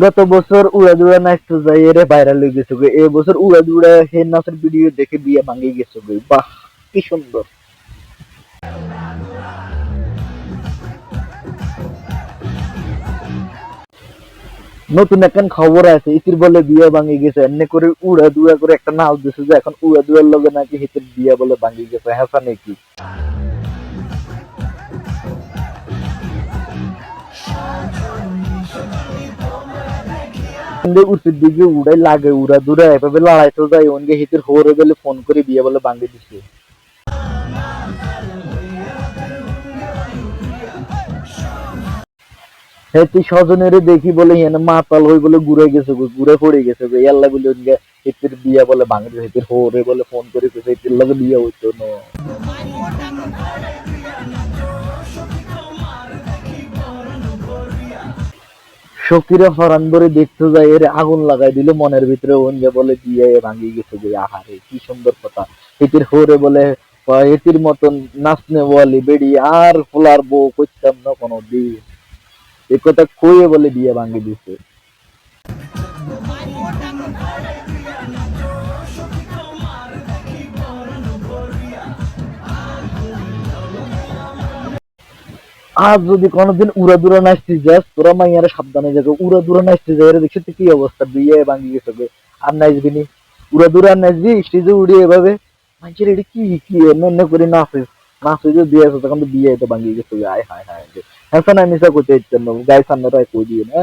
গত বছর উড়াদুড়া নাচতে যাই এরে ভাইরাল হয়ে গেছে গো। এ বছর উড়াদুড়া হে নাচের ভিডিও দেখে বিয়ে ভাঙে গেছে গো। বাহ, কি সুন্দর। নতুন একখান খবর আছে, ইতির বলে বিয়ে ভাঙে গেছে, এমনি করে উড়াদুড়া করে একটা নাচ দিছে যে এখন উড়াদুড়ার লগে নাকি হিতের বিয়ে বলে ভাঙে গেছে। হ্যাঁ নাকি উচিত দিকে উড়াই লাগে উড়াদুড়া এভাবে লড়াই তো যায় ওনকে হিতের হোরে বলে ফোন করে বিয়ে বলে ভাঙে দিছে। হ্যাঁ তুই স্বজনেরে দেখি বলে হেন মাতাল হই বলে ঘুরে গেছে গো, ঘুরে পড়ে গেছে গো, ইয়াল্লা বলে ওনকে হিতের বিয়া বলে ভাঙে দিছে, হিতের হোরে বলে ফোন করে কইছে হিতের লগে বিয়া হইতো না। সকিরে হরান ধরে দেখতে যায় এর আগুন লাগাই দিল মনের ভিতরে, ওনকে বলে বিয়ে ভাঙি গেছে যে আহারে কি সুন্দর কথা। এটির হোরে বলে এটির মতন নাচনে বলি বেড়ি আর ফুলার বউ করতাম না কোনো দিন, এ কথা কয়ে বলে বিয়ে ভাঙি দিছে। আজ যদি কোনোদিন উড়াদুরা নাচতে যাস তোরা মাইয়ারে সাবধানে যাবে, উড়াদুরা নাচতে যাই দেখছি তুই কি অবস্থা, বিয়ে ভাঙি গেছে গো। আর নাচবি নি, উড়াদুরা আর নাচবি স্টেজে উড়িয়ে এভাবে মানুষের এটা কি কি এমনি করে নাচিস, নাচে যে বিয়ে আছে তখন তো বিয়ে তো ভাঙি গেছে। আয় হায় হায়, হ্যাঁ না মিশা করতে ইচ্ছেন গায়ে সামনে কই দিয়ে না।